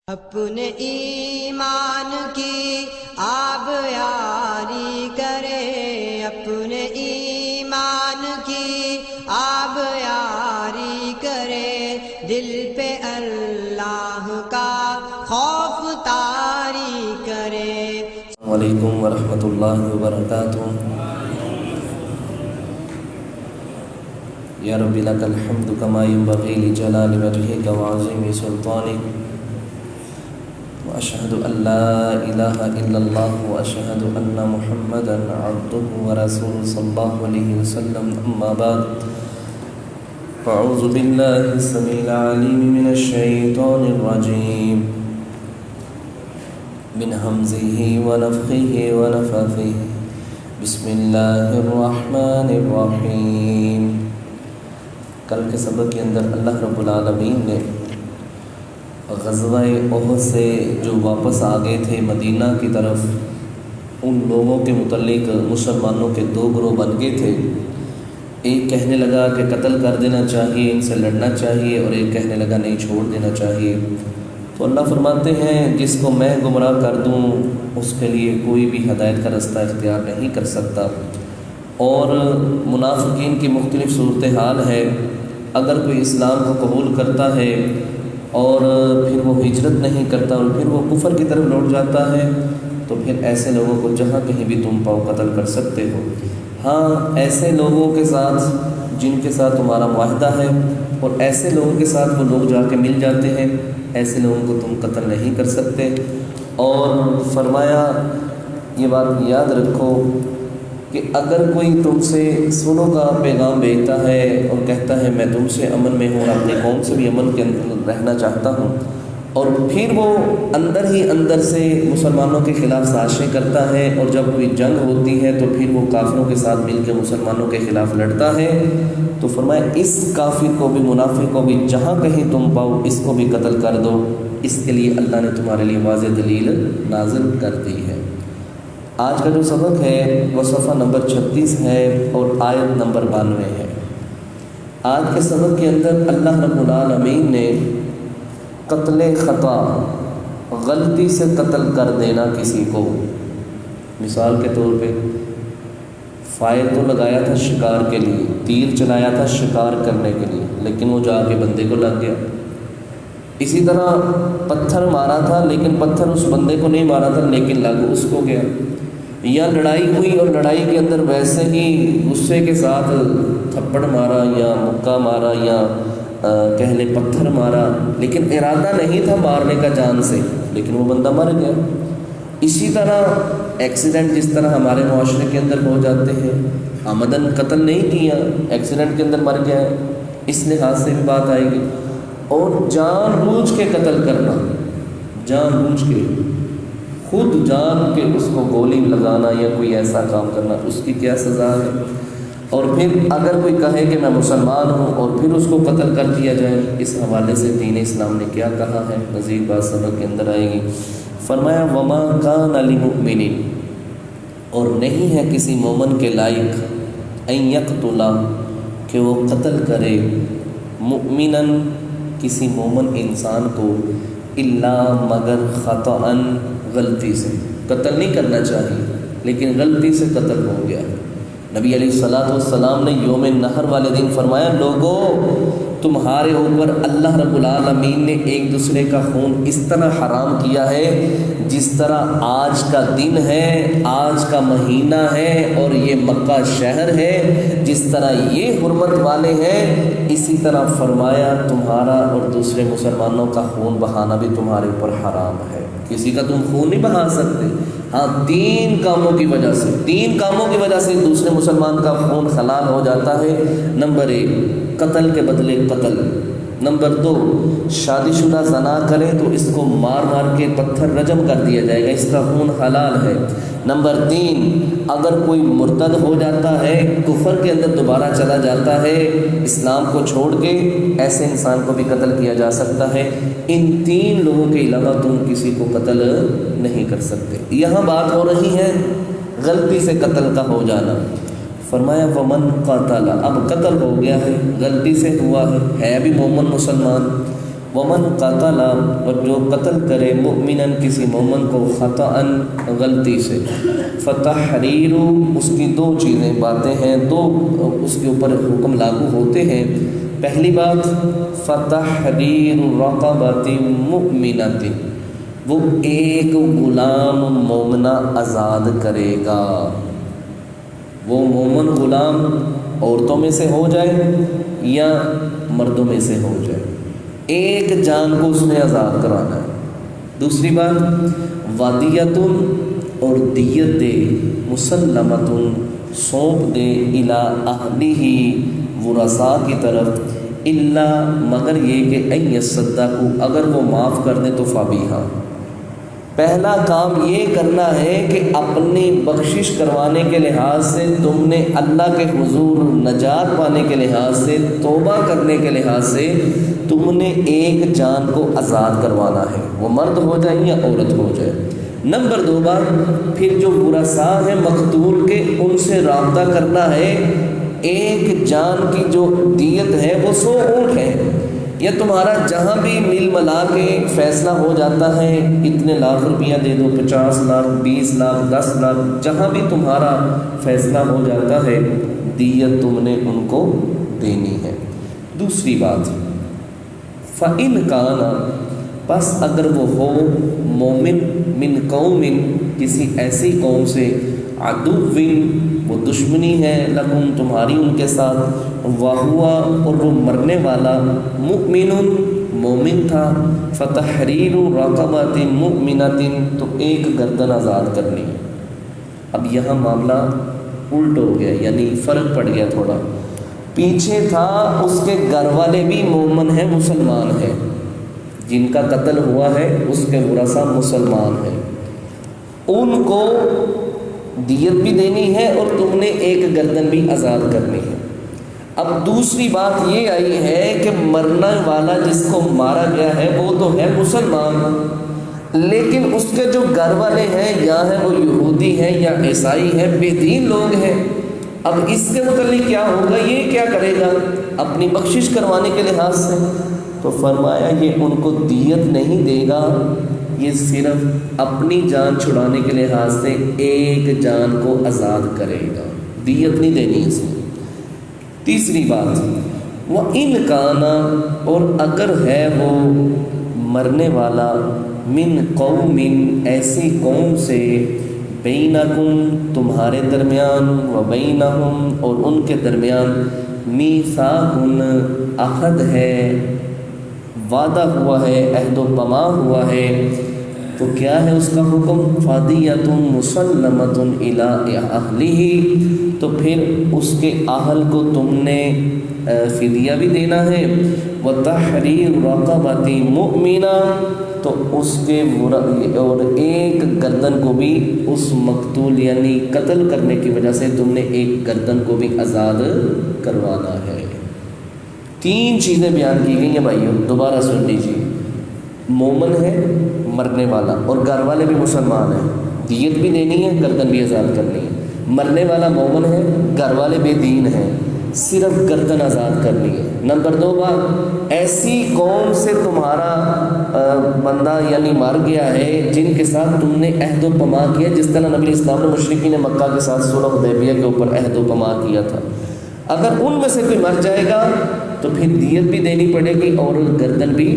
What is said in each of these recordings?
اپنے ایمان کی آب یاری کرے، اپنے ایمان کی آب یاری کرے، دل پہ اللہ کا خوف طاری کرے۔ السلام علیکم ورحمۃ اللہ وبرکاتہ۔ یا رب لک الحمد کما ینبغی لجلال وجہک وعظیم سلطانک، واشہد ان لا الہ الا اللہ واشہد ان محمدا عبدہ ورسولہ صلی اللہ علیہ وسلم، اما بعد فاعوذ باللہ السمیع العلیم من الشیطان الرجیم، من حمزہ ونفخہ ونفثہ، بسم اللہ الرحمن الرحیم۔ کل کے سبق کے اندر اللہ رب العالمین نے غزوہ احد سے جو واپس آ گئے تھے مدینہ کی طرف، ان لوگوں کے متعلق مسلمانوں کے دو گروہ بن گئے تھے۔ ایک کہنے لگا کہ قتل کر دینا چاہیے، ان سے لڑنا چاہیے، اور ایک کہنے لگا نہیں، چھوڑ دینا چاہیے۔ تو اللہ فرماتے ہیں جس کو میں گمراہ کر دوں اس کے لیے کوئی بھی ہدایت کا رستہ اختیار نہیں کر سکتا۔ اور منافقین کی مختلف صورتحال ہے، اگر کوئی اسلام کو قبول کرتا ہے اور پھر وہ ہجرت نہیں کرتا اور پھر وہ کفر کی طرف لوٹ جاتا ہے، تو پھر ایسے لوگوں کو جہاں کہیں بھی تم پاؤ قتل کر سکتے ہو۔ ہاں، ایسے لوگوں کے ساتھ جن کے ساتھ تمہارا معاہدہ ہے اور ایسے لوگوں کے ساتھ وہ لوگ جا کے مل جاتے ہیں، ایسے لوگوں کو تم قتل نہیں کر سکتے۔ اور فرمایا یہ بات یاد رکھو کہ اگر کوئی تم سے سنو کا پیغام بھیجتا ہے اور کہتا ہے میں تم سے امن میں ہوں اور اپنی قوم سے بھی امن کے اندر رہنا چاہتا ہوں، اور پھر وہ اندر ہی اندر سے مسلمانوں کے خلاف سازشیں کرتا ہے، اور جب کوئی جنگ ہوتی ہے تو پھر وہ کافروں کے ساتھ مل کے مسلمانوں کے خلاف لڑتا ہے، تو فرمایا اس کافر کو بھی، منافق کو بھی، جہاں کہیں تم پاؤ اس کو بھی قتل کر دو۔ اس کے لیے اللہ نے تمہارے لیے واضح دلیل نازل کر دی ہے۔ آج کا جو سبق ہے وہ صفحہ نمبر 36 ہے اور آیت نمبر 92 ہے۔ آج کے سبق کے اندر اللہ رب العالمین نے قتل خطا، غلطی سے قتل کر دینا کسی کو، مثال کے طور پہ فائر تو لگایا تھا شکار کے لیے، تیر چلایا تھا شکار کرنے کے لیے، لیکن وہ جا کے بندے کو لگ گیا۔ اسی طرح پتھر مارا تھا لیکن پتھر اس بندے کو نہیں مارا تھا لیکن لگ اس کو گیا۔ یا لڑائی ہوئی اور لڑائی کے اندر ویسے ہی غصے کے ساتھ تھپڑ مارا یا مکہ مارا یا کہہ لے پتھر مارا، لیکن ارادہ نہیں تھا مارنے کا جان سے، لیکن وہ بندہ مر گیا۔ اسی طرح ایکسیڈنٹ جس طرح ہمارے معاشرے کے اندر ہو جاتے ہیں، آمدن قتل نہیں کیا، ایکسیڈنٹ کے اندر مر گیا ہے، اس لحاظ سے بھی بات آئے گی۔ اور جان بوجھ کے قتل کرنا، جان بوجھ کے خود جان کے اس کو گولی لگانا یا کوئی ایسا کام کرنا، اس کی کیا سزا ہے؟ اور پھر اگر کوئی کہے کہ میں مسلمان ہوں اور پھر اس کو قتل کر دیا جائے، اس حوالے سے دین اسلام نے کیا کہا ہے، مزید بات سبق کے اندر آئے گی۔ فرمایا وما کان لمؤمن، اور نہیں ہے کسی مومن کے لائق ان یقتل، کہ وہ قتل کرے، مؤمنا، کسی مومن انسان کو، الا مگر خطأ، غلطی سے۔ قتل نہیں کرنا چاہیے لیکن غلطی سے قتل ہو گیا۔ نبی علیہ الصلوۃ والسلام نے یوم نحر والے دن فرمایا لوگو، تمہارے اوپر اللہ رب العالمین نے ایک دوسرے کا خون اس طرح حرام کیا ہے جس طرح آج کا دن ہے، آج کا مہینہ ہے اور یہ مکہ شہر ہے، جس طرح یہ حرمت والے ہیں، اسی طرح فرمایا تمہارا اور دوسرے مسلمانوں کا خون بہانا بھی تمہارے اوپر حرام ہے۔ کسی کا تم خون نہیں بہا سکتے، ہاں تین کاموں کی وجہ سے دوسرے مسلمان کا خون حلال ہو جاتا ہے۔ نمبر 1 قتل کے بدلے قتل، نمبر 2 شادی شدہ زنا کرے تو اس کو مار مار کے پتھر رجم کر دیا جائے گا، اس کا خون حلال ہے۔ نمبر 3 اگر کوئی مرتد ہو جاتا ہے، کفر کے اندر دوبارہ چلا جاتا ہے اسلام کو چھوڑ کے، ایسے انسان کو بھی قتل کیا جا سکتا ہے۔ ان 3 لوگوں کے علاوہ تم کسی کو قتل نہیں کر سکتے۔ یہاں بات ہو رہی ہے غلطی سے قتل کا ہو جانا۔ فرمایا ومن قتل، اب قتل ہو گیا ہے، غلطی سے ہوا ہے بھی مومن مسلمان، ومن قتل، اور جو قتل کرے مؤمنا کسی مومن کو خطأ غلطی سے، فتحریر، اس کی دو چیزیں باتیں ہیں، دو اس کے اوپر حکم لاگو ہوتے ہیں۔ پہلی بات فتحریر رقبۃ مؤمنۃ، وہ ایک غلام مومنہ آزاد کرے گا۔ وہ مومن غلام عورتوں میں سے ہو جائے یا مردوں میں سے ہو جائے، ایک جان کو اس نے آزاد کرانا ہے۔ دوسری بات ودیۃ، اور دیت دے، مسلمۃ، سونپ دے، الی اہلہ، ورثاء کی طرف، الا، مگر یہ کہ ان یصدقوا، اگر وہ معاف کر دیں تو فبیہا۔ پہلا کام یہ کرنا ہے کہ اپنی بخشش کروانے کے لحاظ سے، تم نے اللہ کے حضور نجات پانے کے لحاظ سے، توبہ کرنے کے لحاظ سے تم نے ایک جان کو آزاد کروانا ہے، وہ مرد ہو جائے یا عورت ہو جائے۔ نمبر 2 بات، پھر جو ورثاء ہیں مقتول کے، ان سے رابطہ کرنا ہے۔ ایک جان کی جو دیت ہے وہ 100 اونٹ ہے، یا تمہارا جہاں بھی مل ملا کے فیصلہ ہو جاتا ہے اتنے لاکھ روپیہ دے دو، 50 لاکھ، 20 لاکھ، 10 لاکھ، جہاں بھی تمہارا فیصلہ ہو جاتا ہے، دیت تم نے ان کو دینی ہے۔ دوسری بات فَإِنْ كَانَ، پس اگر وہ ہو مومن، من قوم، کسی ایسی قوم سے، عدو، وہ دشمنی ہے، لکم، تمہاری ان کے ساتھ، وہوا، اور وہ مرنے والا، مؤمن، مومن تھا، فتحریر رقبۃ مؤمنۃ، تو ایک گردن آزاد کرنی ہے۔ اب یہاں معاملہ الٹ ہو گیا، یعنی فرق پڑ گیا تھوڑا۔ پیچھے تھا اس کے گھر والے بھی مومن ہیں، مسلمان ہیں، جن کا قتل ہوا ہے اس کے ورثاء مسلمان ہیں، ان کو دیت بھی دینی ہے اور تم نے ایک گردن بھی آزاد کرنی ہے۔ اب دوسری بات یہ آئی ہے کہ مرنے والا جس کو مارا گیا ہے وہ تو ہے مسلمان، لیکن اس کے جو گھر والے ہیں یا ہیں وہ یہودی ہیں یا عیسائی ہیں، بے دین لوگ ہیں۔ اب اس کے متعلق کیا ہوگا، یہ کیا کرے گا اپنی بخشش کروانے کے لحاظ سے؟ تو فرمایا یہ ان کو دیت نہیں دے گا، یہ صرف اپنی جان چھڑانے کے لحاظ سے ایک جان کو آزاد کرے گا، دیت نہیں دینی اس نے۔ تیسری بات وَإِنْ كَانَ، اور اگر ہے وہ مرنے والا، من قوم، ایسی قوم سے، بینکم، تمہارے درمیان، وبینہم، اور ان کے درمیان، میثاق، عہد ہے، وعدہ ہوا ہے، عہد و پیمان ہوا ہے، تو کیا ہے اس کا حکم؟ فدیۃ مسلمۃ الی اہلہ، تو پھر اس کے اہل کو تم نے فدیہ بھی دینا ہے، وتحریر رقبۃ مؤمنہ، تو اس کے اور ایک گردن کو بھی اس مقتول یعنی قتل کرنے کی وجہ سے تم نے ایک گردن کو بھی آزاد کروانا ہے۔ 3 چیزیں بیان کی گئی ہیں بھائیوں، دوبارہ سن لیجیے۔ مومن ہے مرنے والا اور گھر والے بھی مسلمان ہیں، دیت بھی دینی ہے، گردن بھی آزاد کرنی ہے۔ مرنے والا مومن ہے، گھر والے بے دین ہیں، صرف گردن آزاد کرنی ہے۔ نمبر 2 بات، ایسی قوم سے تمہارا بندہ یعنی مر گیا ہے جن کے ساتھ تم نے عہد و پیمان کیا، جس طرح نبی اسلام نے مشرکین مکہ کے ساتھ صلح حدیبیہ کے اوپر عہد و پیمان کیا تھا۔ اگر ان میں سے کوئی مر جائے گا تو پھر دیت بھی دینی پڑے گی اور گردن بھی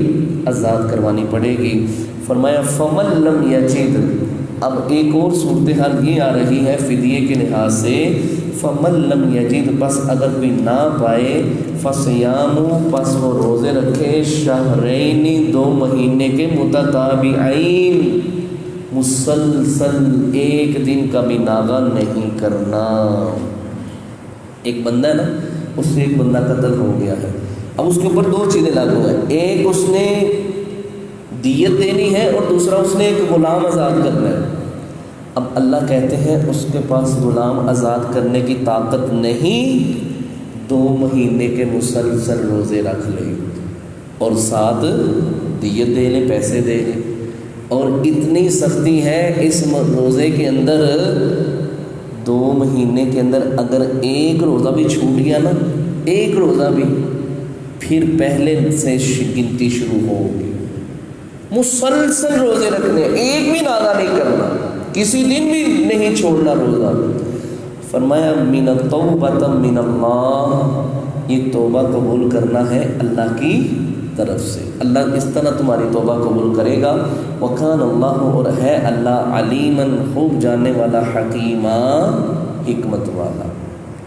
آزاد کروانی پڑے گی۔ فرمایا فمن لم یجد، اب ایک اور صورتحال یہ آ رہی ہے فدیے کے لحاظ سے، فمن لم یجد، پس اگر کوئی نہ پائے، فصیام، پس وہ روزے رکھے، شہرین، 2 مہینے کے، متتابعین، مسلسل، ایک دن کا بھی ناغہ نہیں کرنا۔ ایک بندہ ہے نا، اس سے ایک بندہ قتل ہو گیا ہے، اب اس کے اوپر 2 چیزیں لاگو ہیں، ایک اس نے دیت دینی ہے اور دوسرا اس نے ایک غلام آزاد کرنا ہے۔ اب اللہ کہتے ہیں اس کے پاس غلام آزاد کرنے کی طاقت نہیں، 2 مہینے کے مسلسل روزے رکھ لے اور ساتھ دیت دے لے، پیسے دے لے، اور اتنی سختی ہے اس روزے کے اندر، 2 مہینے کے اندر اگر ایک روزہ بھی چھوٹ گیا نا، ایک روزہ بھی، پھر پہلے سے گنتی شروع ہوگی. مسلسل روزے رکھنے، ایک بھی ناغا نہیں کرنا، کسی دن بھی نہیں چھوڑنا روزہ. فرمایا من التوبۃ من اللہ، یہ توبہ قبول کرنا ہے اللہ کی طرف سے. اللہ اس طرح تمہاری توبہ قبول کرے گا. وکان اللہ، اور ہے اللہ علیماً خوب جاننے والا، حکیمہ حکمت والا.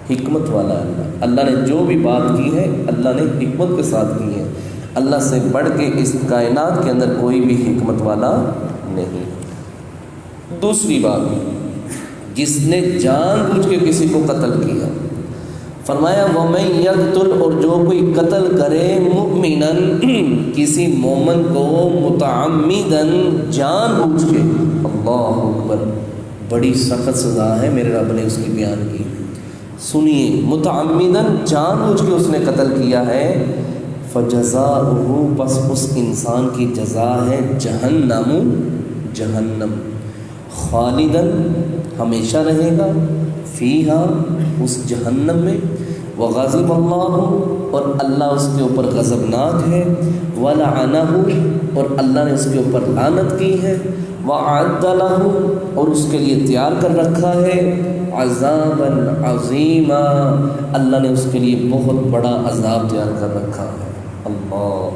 حکمت والا اللہ نے جو بھی بات کی ہے اللہ نے حکمت کے ساتھ کی ہے. اللہ سے بڑھ کے اس کائنات کے اندر کوئی بھی حکمت والا نہیں. دوسری بات، جس نے جان بوجھ کے کسی کو قتل کیا، فرمایا وَمَن يَقْتُلْ، اور جو کوئی قتل کرے مُؤْمِنًا، کسی مومن کو، مُتَعَمِّدًا، جان بوجھ کے. اللہ اکبر، بڑی سخت سزا ہے میرے رب نے اس کی بیان کی. سنیے، متعمداً، جان بوجھ کے اس نے قتل کیا ہے. فَجَزَاؤُهُ، پس اس انسان کی جزا ہے جہنم، جہنم، خالداً، ہمیشہ رہے گا، فیہا، اس جہنم میں. وغضب اللہ، اور اللہ اس کے اوپر غضبناک ہے. ولعنہ، اور اللہ نے اس کے اوپر لعنت کی ہے. وعد لہ، اور اس کے لیے تیار کر رکھا ہے عذابا عظیما، اللہ نے اس کے لیے بہت بڑا عذاب تیار کر رکھا ہے. اللہ،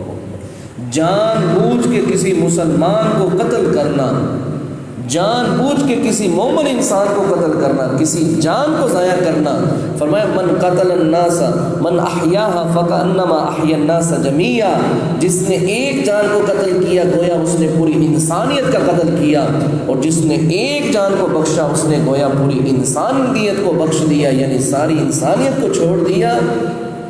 جان بوجھ کے کسی مسلمان کو قتل کرنا، جان بوجھ کے کسی مومن انسان کو قتل کرنا، کسی جان کو ضائع کرنا. فرمایا من قتل الناس من احیاها فکأنما احیا الناس جميعا، جس نے ایک جان کو قتل کیا گویا اس نے پوری انسانیت کا قتل کیا، اور جس نے ایک جان کو بخشا اس نے گویا پوری انسانیت کو بخش دیا، یعنی ساری انسانیت کو چھوڑ دیا.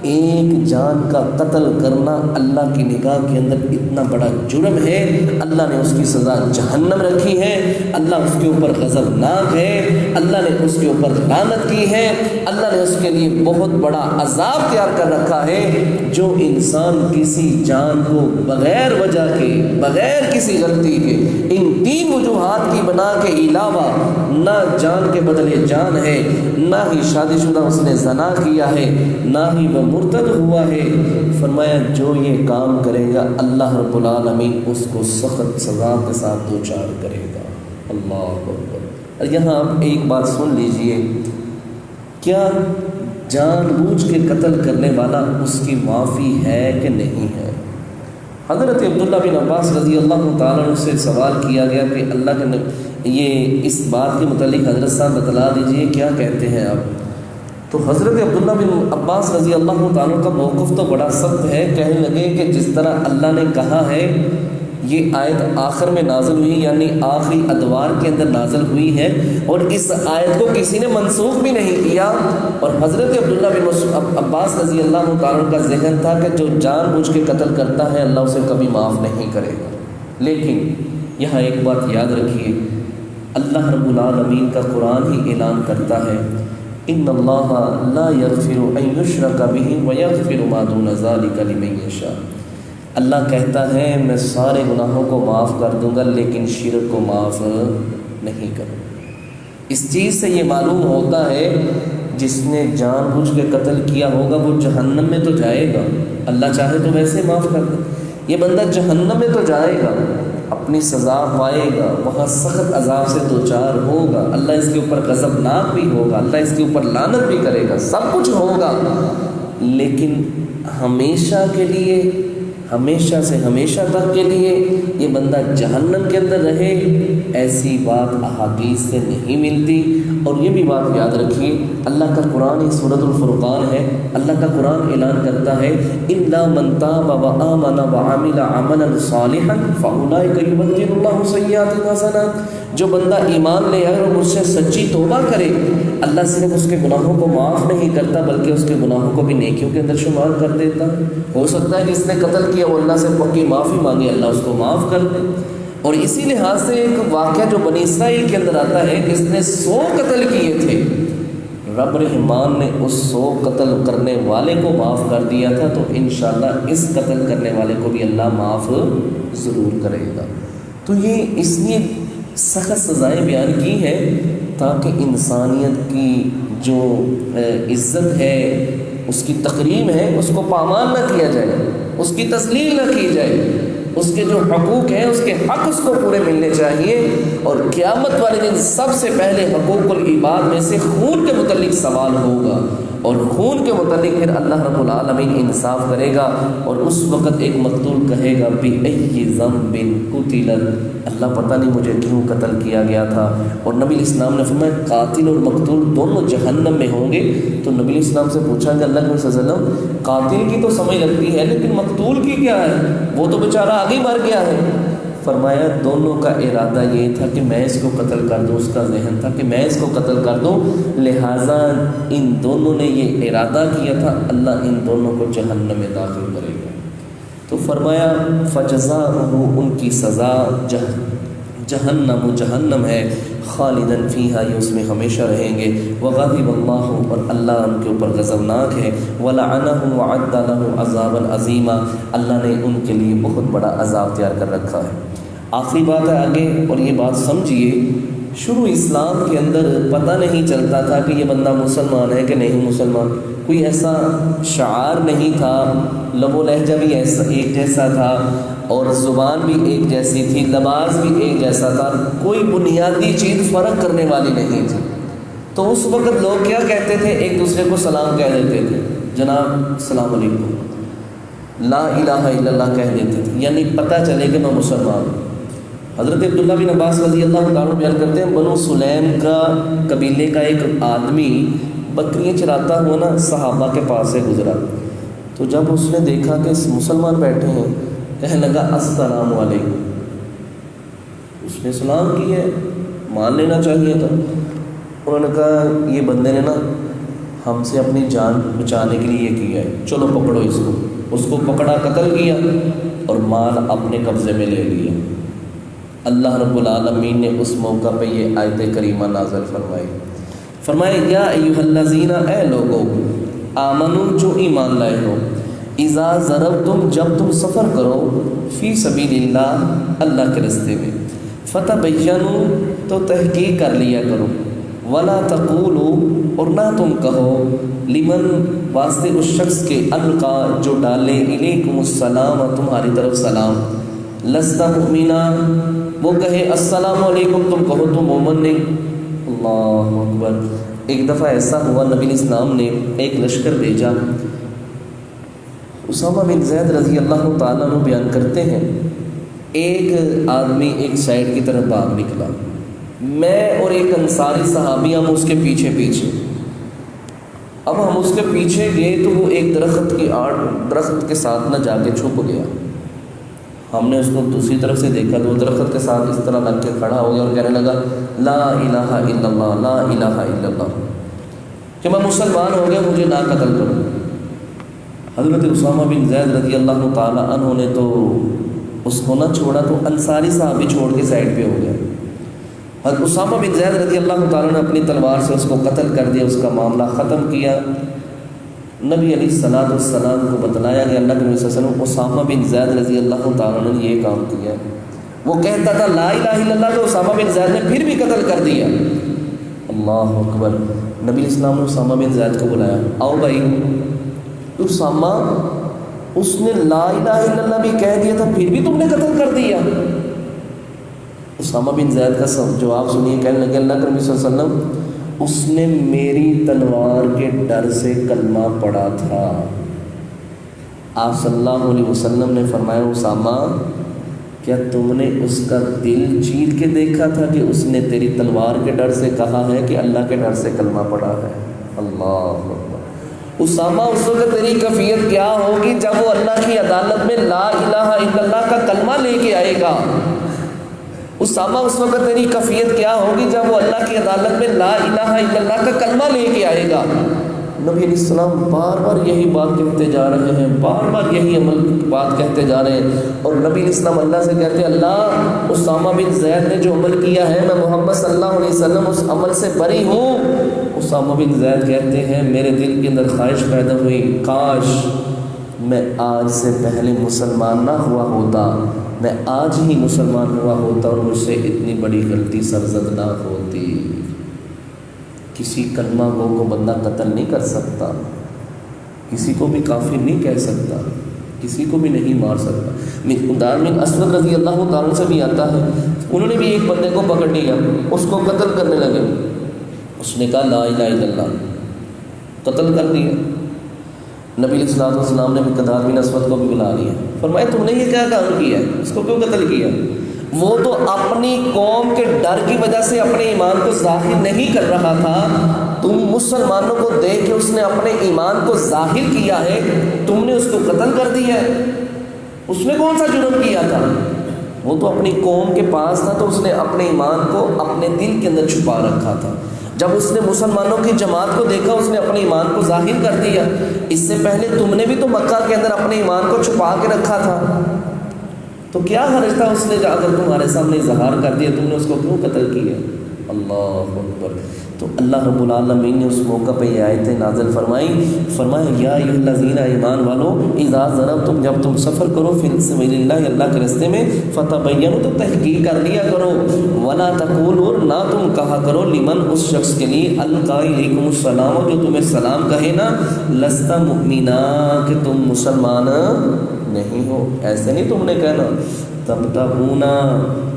ایک جان کا قتل کرنا اللہ کی نگاہ کے اندر اتنا بڑا جرم ہے. اللہ نے اس کی سزا جہنم رکھی ہے، اللہ اس کے اوپر غضبناک ہے، اللہ نے اس کے اوپر لعنت کی ہے، اللہ نے اس کے لیے بہت بڑا عذاب تیار کر رکھا ہے. جو انسان کسی جان کو بغیر وجہ کے، بغیر کسی غلطی کے، ان تین وجوہات کی بنا کے علاوہ، نہ جان کے بدلے جان ہے، نہ ہی شادی شدہ اس نے زنا کیا ہے، نہ ہی وہ مرتد ہوا ہے، فرمایا جو یہ کام کرے گا اللہ رب العالمین اس کو سخت سزا کے ساتھ دوچار کرے گا. اللہ اکبر. یہاں آپ ایک بات سن لیجئے، کیا جان بوجھ کے قتل کرنے والا اس کی معافی ہے کہ نہیں ہے؟ حضرت عبداللہ بن عباس رضی اللہ تعالیٰ عنہ سے سوال کیا گیا کہ اللہ کے یہ اس بات کے متعلق حضرت صاحب بتلا دیجئے کیا کہتے ہیں آپ. تو حضرت عبداللہ بن عباس رضی اللہ تعالیٰ کا موقف تو بڑا سخت ہے. کہنے لگے کہ جس طرح اللہ نے کہا ہے، یہ آیت آخر میں نازل ہوئی، یعنی آخری ادوار کے اندر نازل ہوئی ہے، اور اس آیت کو کسی نے منسوخ بھی نہیں کیا. اور حضرت عبداللہ بن عباس رضی اللہ تعالیٰ کا ذہن تھا کہ جو جان بوجھ کے قتل کرتا ہے اللہ اسے کبھی معاف نہیں کرے گا. لیکن یہاں ایک بات یاد رکھیے، اللہ رب العالمین کا قرآن ہی اعلان کرتا ہے ان اللہ لا یغفر ان یشرک بہ ویغفر ما دون ذلک لمن یشاء. اللہ کہتا ہے میں سارے گناہوں کو معاف کر دوں گا لیکن شرک کو معاف نہیں کروں گا. اس چیز سے یہ معلوم ہوتا ہے جس نے جان بوجھ کے قتل کیا ہوگا وہ جہنم میں تو جائے گا، اللہ چاہے تو ویسے معاف کر دے. یہ بندہ جہنم میں تو جائے گا، اپنی سزا پائے گا، وہاں سخت عذاب سے دوچار ہوگا، اللہ اس کے اوپر غضبناک بھی ہوگا، اللہ اس کے اوپر لعنت بھی کرے گا، سب کچھ ہوگا. لیکن ہمیشہ کے لیے، ہمیشہ سے ہمیشہ تک کے لیے یہ بندہ جہنم کے اندر رہے، ایسی بات احادیث سے نہیں ملتی. اور یہ بھی بات یاد رکھیے، اللہ کا قرآن ہی سورۃ الفرقان ہے، اللہ کا قرآن اعلان کرتا ہے الا من تاب وآمن وعمل عملا صالحا فاولئک یبدل اللہ سیئاتہم حسنات. جو بندہ ایمان لے آئے اور اس سے سچی توبہ کرے، اللہ صرف اس کے گناہوں کو معاف نہیں کرتا بلکہ اس کے گناہوں کو بھی نیکیوں کے اندر شمار کر دیتا. ہو سکتا ہے جس نے قتل کیا وہ اللہ سے پکی معافی مانگے، اللہ اس کو معاف کر دے. اور اسی لحاظ سے ایک واقعہ جو بنی اسرائیل کے اندر آتا ہے، جس نے 100 قتل کیے تھے، رب رحمان نے اس 100 قتل کرنے والے کو معاف کر دیا تھا. تو انشاءاللہ اس قتل کرنے والے کو بھی اللہ معاف ضرور کرے گا. تو یہ اس لیے سخت سزائیں بیان کی ہیں تاکہ انسانیت کی جو عزت ہے، اس کی تقریم ہے اس کو پامال نہ کیا جائے، اس کی تسلیل نہ کی جائے، اس کے جو حقوق ہیں اس کے حق اس کو پورے ملنے چاہیے۔ اور قیامت والے دن سب سے پہلے حقوق العباد میں سے خون کے متعلق سوال ہوگا، اور خون کے متعلق پھر اللہ رب العالمین انصاف کرے گا، اور اس وقت ایک مقتول کہے گا بِأَيِّ ذَنبٍ قُتِلَ، اللہ پتہ نہیں مجھے کیوں قتل کیا گیا تھا۔ اور نبی علیہ السلام نے فرمایا قاتل اور مقتول دونوں جہنم میں ہوں گے۔ تو نبی علیہ السلام سے پوچھا کہ اللہ کے صلی اللہ علیہ وسلم قاتل کی تو سمجھ لگتی ہے لیکن مقتول کی کیا ہے، وہ تو بیچارہ آگے مر گیا ہے۔ فرمایا دونوں کا ارادہ یہ تھا کہ میں اس کو قتل کر دوں، اس کا ذہن تھا کہ میں اس کو قتل کر دوں، لہٰذا ان دونوں نے یہ ارادہ کیا تھا، اللہ ان دونوں کو جہنم میں داخل کرے گا۔ تو فرمایا فجزاؤہ، ان کی سزا جہنم ہے، خالدن فیہا، یہ اس میں ہمیشہ رہیں گے، وغضب اللہ، اور اللہ ان کے اوپر غضبناک ہے، ولعنہم وعد لہم عذابا عظیما، اللہ نے ان کے لیے بہت بڑا عذاب تیار کر رکھا ہے۔ آخری بات ہے آگے، اور یہ بات سمجھیے، شروع اسلام کے اندر پتہ نہیں چلتا تھا کہ یہ بندہ مسلمان ہے کہ نہیں مسلمان، کوئی ایسا شعار نہیں تھا، لب و لہجہ بھی ایک جیسا تھا، اور زبان بھی ایک جیسی تھی، لباس بھی ایک جیسا تھا، کوئی بنیادی چیز فرق کرنے والی نہیں تھی۔ تو اس وقت لوگ کیا کہتے تھے، ایک دوسرے کو سلام کہہ دیتے تھے، جناب السلام علیکم، لا الہ الا اللہ کہہ دیتے تھے، یعنی پتہ چلے کہ میں مسلمان ہوں۔ حضرت عبداللہ بن عباس رضی اللہ تعالیٰ بیان کرتے ہیں، بنو سلیم کا قبیلے کا ایک آدمی بکریاں چراتا ہوا نا صحابہ کے پاس سے گزرا، تو جب اس نے دیکھا کہ مسلمان بیٹھے ہیں، کہنے لگا السلام علیکم، اس نے سلام کی ہے، مان لینا چاہیے تھا۔ انہوں نے کہا یہ بندے نے نا ہم سے اپنی جان بچانے کے لیے یہ کیا ہے، چلو پکڑو اس کو۔ اس کو پکڑا، قتل کیا اور مال اپنے قبضے میں لے لیا۔ اللہ رب العالمین نے اس موقع پہ یہ آیت کریمہ نازل فرمائی، فرمائے یا ایھا الذین، اے لوگو، آمنو جو ایمان لائے ہو، اذا ضربتم، جب تم سفر کرو، فی سبیل اللہ، اللہ کے راستے میں، فتبینوا، تو تحقیق کر لیا کرو، ولا تقولوا، اور نہ تم کہو، لمن، واسطے اس شخص کے، القا، جو ڈالے، الیکم السلام، تمہاری طرف سلام، لست مؤمنا، وہ کہے السلام علیکم، تم کہو تم مومن نہیں۔ اللہ اکبر۔ ایک دفعہ ایسا ہوا، نبی اسلام نے ایک لشکر بھیجا، اسامہ بن زید رضی اللہ تعالیٰ عنہ بیان کرتے ہیں، ایک آدمی ایک سائڈ کی طرف بھاگ نکلا، میں اور ایک انصاری صحابی ہم اس کے پیچھے پیچھے، اب ہم اس کے پیچھے گئے تو وہ ایک درخت کے ساتھ نہ جا کے چھپ گیا۔ ہم نے اس کو دوسری طرف سے دیکھا تو وہ درخت کے ساتھ اس طرح لگ کے کھڑا ہو گیا اور کہنے لگا لا الہ الا اللہ، لا الہ الا اللہ، کہ میں مسلمان ہو گیا، مجھے نہ قتل کرو۔ حضرت اسامہ بن زید رضی اللہ تعالیٰ عنہ نے تو اس کو نہ چھوڑا، تو انصاری صحابی چھوڑ کے سائڈ پہ ہو گیا۔ حضرت اسامہ بن زید رضی اللہ تعالیٰ نے اپنی تلوار سے اس کو قتل کر دیا، اس کا معاملہ ختم کیا۔ نبی علیہ الصلوۃ والسلام کو بتلایا گیا، اللہ کے نبی صلی اللہ علیہ وسلم، اسامہ بن زید رضی اللہ تعالیٰ نے یہ کام کیا۔ وہ کہتا تھا لا الہ الا اللہ، تو اسامہ بن زید نے پھر بھی قتل کر دیا۔ اللہ اکبر۔ نبی اسلام نے اسامہ بن زید کو بلایا، آؤ بھائی، اسامہ، اس نے لا الہ الا اللہ بھی کہہ دیا تھا، پھر بھی تم نے قتل کر دیا۔ اسامہ بن زید کا جواب سنیے، کہنے لگے اللہ کے نبی صلی اللہ علیہ وسلم، اس نے میری تلوار کے ڈر سے کلمہ پڑھا تھا۔ آپ صلی اللہ علیہ وسلم نے فرمایا اسامہ، کیا تم نے اس کا دل چیر کے دیکھا تھا کہ اس نے تیری تلوار کے ڈر سے کہا ہے کہ اللہ کے ڈر سے کلمہ پڑھا ہے؟ اللہ اکبر۔ اسامہ، اس وقت تیری کیفیت کیا ہوگی جب وہ اللہ کی عدالت میں لا الہ الا اللہ کا کلمہ لے کے آئے گا؟ اسامہ، اس وقت تیری کیفیت کیا ہوگی جب وہ اللہ کی عدالت میں لا الہ الا اللہ کا کلمہ لے کے آئے گا؟ نبی علیہ السلام بار بار یہی بات کہتے جا رہے ہیں، بار بار یہی بات کہتے جا رہے ہیں، اور نبی علیہ السلام اللہ سے کہتے ہیں اللہ، اسامہ بن زید نے جو عمل کیا ہے، میں محمد صلی اللہ علیہ وسلم اس عمل سے بری ہوں۔ اسامہ بن زید کہتے ہیں میرے دل کے اندر خواہش پیدا ہوئی، کاش میں آج سے پہلے مسلمان نہ ہوا ہوتا، میں آج ہی مسلمان ہوا ہوتا اور مجھ سے اتنی بڑی غلطی سرزد نہ ہوتی۔ کسی کلمہ گو کو بندہ قتل نہیں کر سکتا، کسی کو بھی کافر نہیں کہہ سکتا، کسی کو بھی نہیں مار سکتا۔ مقداد بن اسود رضی اللہ تعالیٰ سے بھی آتا ہے، انہوں نے بھی ایک بندے کو پکڑ لیا، اس کو قتل کرنے لگے، اس نے کہا لا الہ الا اللہ، قتل کر دیا۔ نبی علیہ الصلوۃ والسلام نے مقداد بن اسود کو بھی بلا لیا، فرمایا تم نے یہ کیا کام کیا ہے، اس کو کیوں قتل کیا؟ وہ تو اپنی قوم کے ڈر کی وجہ سے اپنے ایمان کو ظاہر نہیں کر رہا تھا، تم مسلمانوں کو دیکھ کے اس نے اپنے ایمان کو ظاہر کیا ہے، تم نے اس کو قتل کر دیا ہے۔ اس نے کون سا جرم کیا تھا؟ وہ تو اپنی قوم کے پاس تھا تو اس نے اپنے ایمان کو اپنے دل کے اندر چھپا رکھا تھا، جب اس نے مسلمانوں کی جماعت کو دیکھا اس نے اپنے ایمان کو ظاہر کر دیا۔ اس سے پہلے تم نے بھی تو مکہ کے اندر اپنے ایمان کو چھپا کے رکھا تھا، تو کیا حرج تھا اس نے اگر تمہارے سامنے اظہار کر دیا، تم نے اس کو کیوں قتل کیا؟ اللہ اکبر۔ تو اللہ رب العالمین نے اس موقع پہ یہ آیتیں نازل فرمایا یا ایھا الذین ایمان والو اذا ضربتم، جب تم سفر کرو فی سبیل اللہ، اللہ کے راستے میں، فتبینوا، تو تحقیق کر لیا کرو، ولا تقولوا، نہ تم کہا کرو، لمن، اس شخص کے لیے، القی الیکم السلام، جو تمہیں سلام کہے نا، لست مؤمنا، کہ تم مسلمان نہیں ہو، ایسے نہیں تم نے کہنا، تبتغون،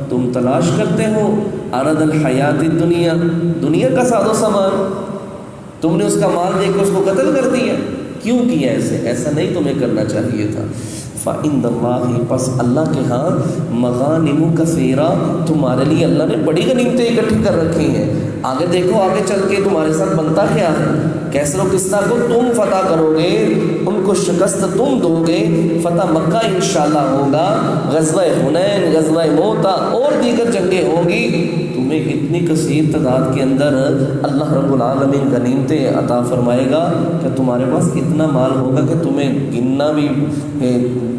تم تلاش کرتے ہو، عرض الحیات الدنیا، دنیا کا ساز و سامان، تم نے اس کا مال دے کے اس کو قتل کر دیا، کیوں کیا ایسے؟ ایسا نہیں تمہیں کرنا چاہیے تھا۔ فَإِنَّ اللَّهِ، پس اللہ کے ہاں، مغانم کثیرہ، تمہارے لیے اللہ نے بڑی غنیمتیں اکٹھی کر رکھی ہیں۔ آگے دیکھو، آگے چل کے تمہارے ساتھ بنتا کیا ہے، کیسر و قسطہ کو تم فتح کرو گے، ان کو شکست تم دو گے، فتح مکہ انشاءاللہ ہوگا، غزوہ حنین، غزوہ موتا اور دیگر جنگیں ہوں گی، تمہیں اتنی کثیر تعداد کے اندر اللہ رب العالمین غنیمتیں عطا فرمائے گا کہ تمہارے پاس اتنا مال ہوگا کہ تمہیں گننا بھی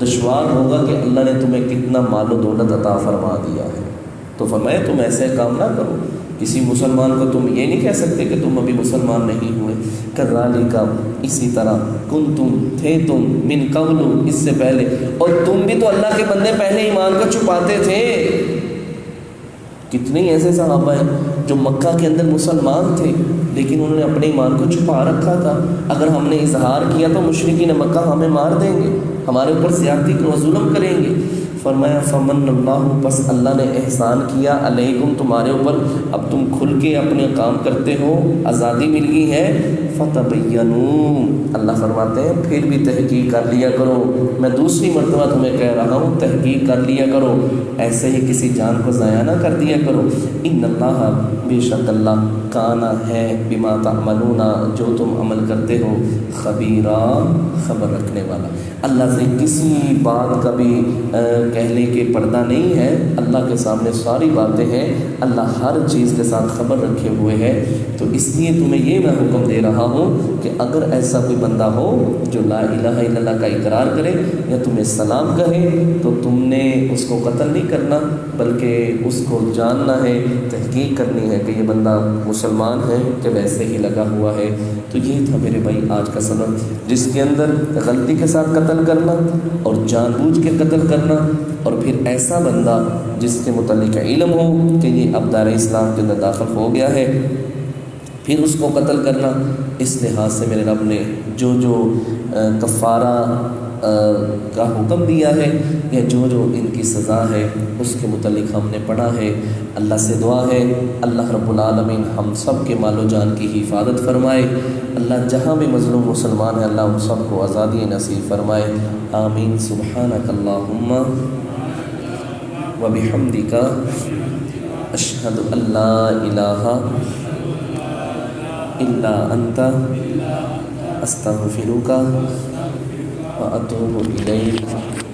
دشوار ہوگا کہ اللہ نے تمہیں کتنا مال و دولت عطا فرما دیا ہے۔ تو فرمایا تم ایسے کام نہ کرو، کسی مسلمان کو تم یہ نہیں کہہ سکتے کہ تم ابھی مسلمان نہیں ہوئے۔ کذالک، اسی طرح، کنتم، تھے تم، من قبل، اس سے پہلے، اور تم بھی تو اللہ کے بندے پہلے ایمان کو چھپاتے تھے۔ کتنے ایسے صحابہ ہیں جو مکہ کے اندر مسلمان تھے لیکن انہوں نے اپنے ایمان کو چھپا رکھا تھا، اگر ہم نے اظہار کیا تو مشرکین مکہ ہمیں مار دیں گے، ہمارے اوپر زیادتی و ظلم کریں گے۔ فرمایا فمن اللہ، پس اللہ نے احسان کیا، علیکم، تمہارے اوپر، اب تم کھل کے اپنے کام کرتے ہو، آزادی مل گئی ہے، فتبینوا، اللہ فرماتے ہیں پھر بھی تحقیق کر لیا کرو، میں دوسری مرتبہ تمہیں کہہ رہا ہوں تحقیق کر لیا کرو، ایسے ہی کسی جان کو ضائع نہ کر دیا کرو۔ ان اللہ، بے شک اللہ، کانا ہے، بما تعملون، جو تم عمل کرتے ہو، خبیرا، خبر رکھنے والا۔ اللہ سے کسی بات کا بھی کہنے کے پردہ نہیں ہے، اللہ کے سامنے ساری باتیں ہیں، اللہ ہر چیز کے ساتھ خبر رکھے ہوئے ہے۔ تو اس لیے تمہیں یہ میں حکم دے رہا ہوں کہ اگر ایسا کوئی بندہ ہو جو لا الہ الا اللہ کا اقرار کرے یا تمہیں سلام کہے تو تم نے اس کو قتل نہیں کرنا بلکہ اس کو جاننا ہے، تحقیق کرنی ہے کہ یہ بندہ مسلمان ہے کہ ویسے ہی لگا ہوا ہے۔ تو یہ تھا میرے بھائی آج کا سبق، جس کے اندر غلطی کے ساتھ قتل کرنا اور جان بوجھ کے قتل کرنا، اور پھر ایسا بندہ جس کے متعلق علم ہو کہ یہ اب دار اسلام کے اندر داخل ہو گیا ہے، پھر اس کو قتل کرنا۔ اس لحاظ سے میرے رب نے جو کفارہ کا حکم دیا ہے یا جو ان کی سزا ہے اس کے متعلق ہم نے پڑھا ہے۔ اللہ سے دعا ہے اللہ رب العالمین ہم سب کے مال و جان کی حفاظت فرمائے، اللہ جہاں بھی مظلوم مسلمان ہے اللہ ہم سب کو آزادی نصیب فرمائے، آمین۔ سبحانک اللہم وبحمدک، اشہد ان لا الہ الا انت، استغفرک واتوب الیک۔